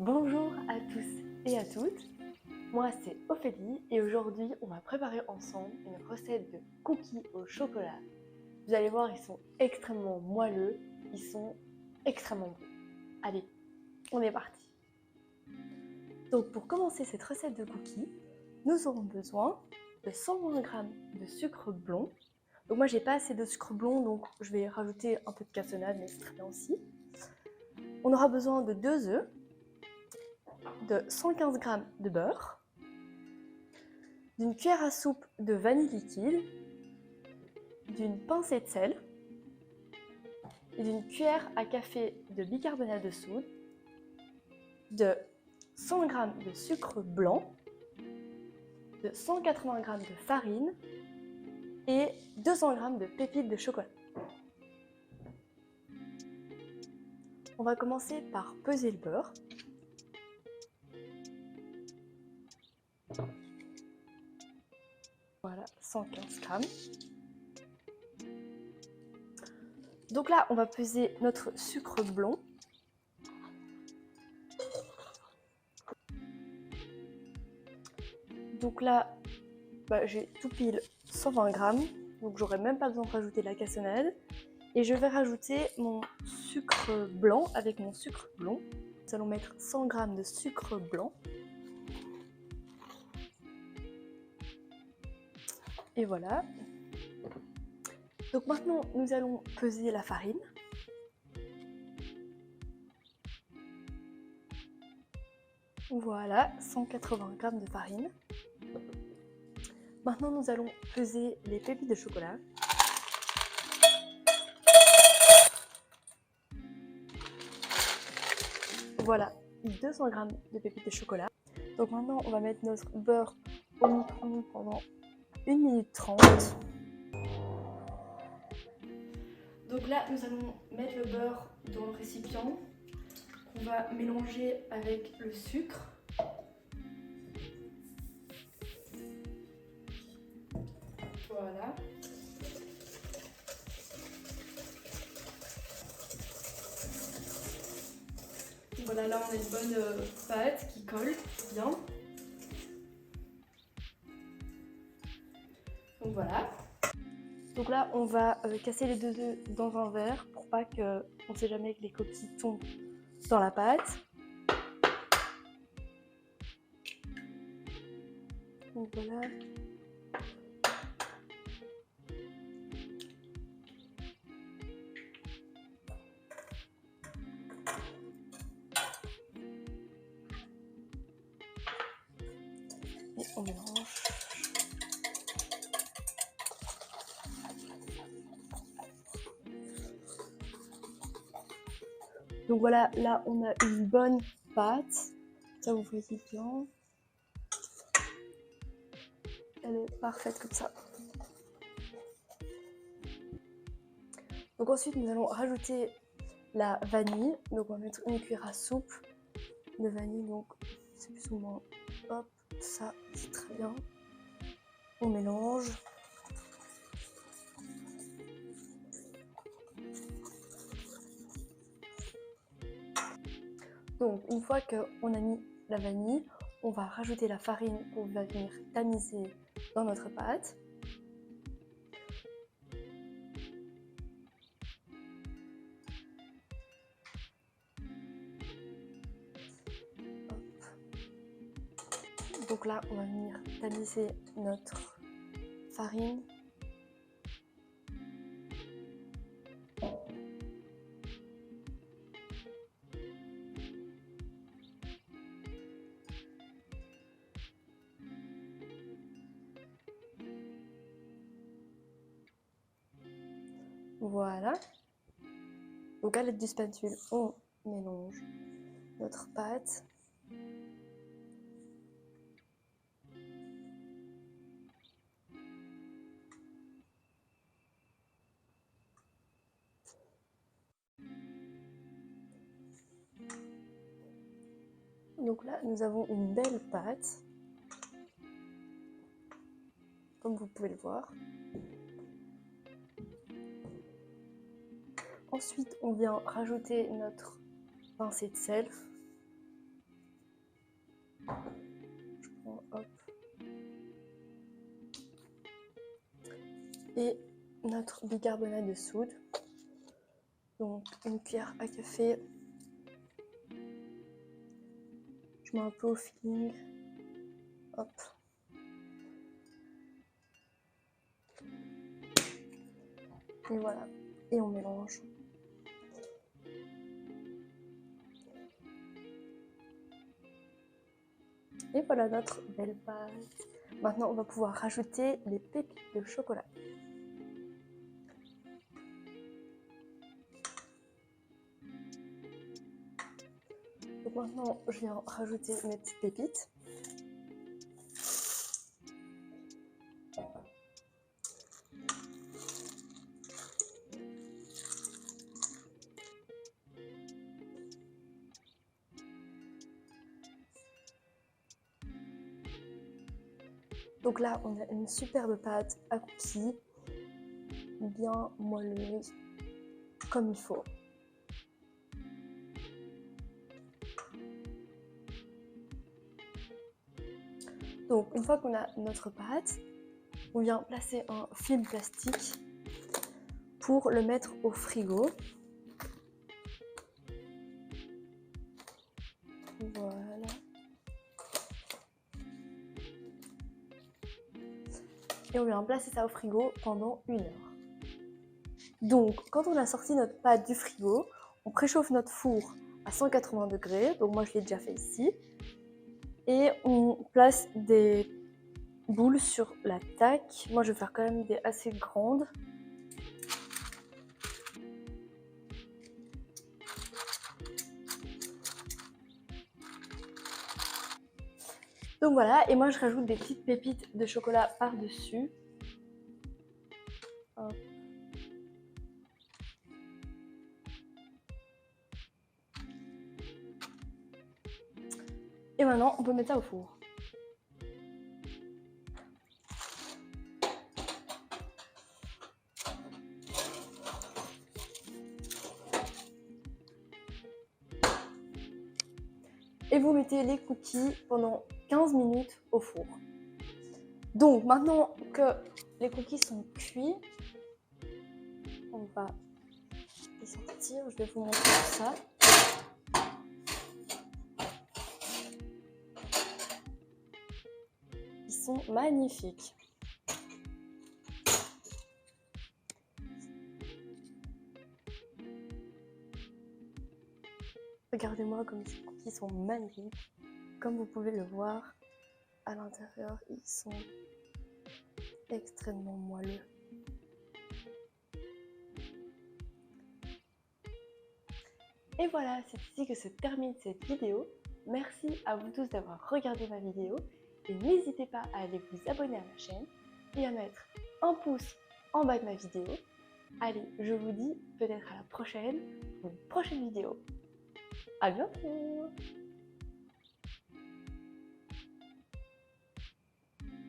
Bonjour à tous et à toutes, moi c'est Ophélie et aujourd'hui on va préparer ensemble une recette de cookies au chocolat. Vous allez voir, ils sont extrêmement moelleux, ils sont extrêmement bons. Allez, on est parti. Donc pour commencer cette recette de cookies, nous aurons besoin de 120 g de sucre blond. Donc moi j'ai pas assez de sucre blond, donc je vais rajouter un peu de cassonade, mais c'est très bien aussi. On aura besoin de 2 œufs, de 115 g de beurre, d'une cuillère à soupe de vanille liquide, d'une pincée de sel et d'une cuillère à café de bicarbonate de soude, de 100 g de sucre blanc, de 180 g de farine et 200 g de pépites de chocolat. On va commencer par peser le beurre. Voilà, 115 g. Donc là, on va peser notre sucre blond. Donc là, j'ai tout pile 120 g, donc j'aurai même pas besoin de rajouter de la cassonade. Et je vais rajouter mon sucre blanc avec mon sucre blond. Nous allons mettre 100 g de sucre blanc. Et voilà. Donc maintenant, nous allons peser la farine. Voilà, 180 g de farine. Maintenant, nous allons peser les pépites de chocolat. Voilà, 200 g de pépites de chocolat. Donc maintenant, on va mettre notre beurre au micro-ondes pendant 1 minute 30. Donc là, nous allons mettre le beurre dans le récipient qu'on va mélanger avec le sucre. Voilà. Voilà, là on a une bonne pâte qui colle bien. Donc voilà. Donc là, on va casser les 2 œufs dans un verre pour pas que, on ne sait jamais, que les coquilles tombent dans la pâte. Donc voilà. Et on mélange. Donc voilà, là on a une bonne pâte. Ça vous voyez bien. Elle est parfaite comme ça. Donc ensuite nous allons rajouter la vanille. Donc on va mettre une cuillère à soupe de vanille. Donc c'est plus ou moins, hop, ça c'est très bien. On mélange. Donc une fois qu'on a mis la vanille, on va rajouter la farine qu'on va venir tamiser dans notre pâte. Donc là, on va venir tamiser notre farine. Voilà. Donc à l'aide du spatule, on mélange notre pâte. Donc là, nous avons une belle pâte, comme vous pouvez le voir. Ensuite, on vient rajouter notre pincée de sel. Je prends, hop. Et notre bicarbonate de soude. Donc une cuillère à café. Je mets un peu au feeling. Hop. Et voilà. Et on mélange. Et voilà notre belle pâte. Maintenant, on va pouvoir rajouter les pépites de chocolat. Donc maintenant, je viens rajouter mes petites pépites. Donc là, on a une superbe pâte à cookies, bien moelleuse, comme il faut. Donc une fois qu'on a notre pâte, on vient placer un film plastique pour le mettre au frigo. Voilà. Et on vient placer ça au frigo pendant 1 heure. Donc, quand on a sorti notre pâte du frigo, on préchauffe notre four à 180 degrés. Donc moi, je l'ai déjà fait ici. Et on place des boules sur la taque. Moi, je vais faire quand même des assez grandes. Donc voilà, et moi je rajoute des petites pépites de chocolat par-dessus. Et maintenant, on peut mettre ça au four. Et vous mettez les cookies pendant 15 minutes au four. Donc maintenant que les cookies sont cuits, on va les sortir. Je vais vous montrer tout ça. Ils sont magnifiques. Regardez-moi comme ces cookies sont magnifiques. Comme vous pouvez le voir, à l'intérieur, ils sont extrêmement moelleux. Et voilà, c'est ici que se termine cette vidéo. Merci à vous tous d'avoir regardé ma vidéo. Et n'hésitez pas à aller vous abonner à ma chaîne et à mettre un pouce en bas de ma vidéo. Allez, je vous dis peut-être à la prochaine pour une prochaine vidéo. À bientôt!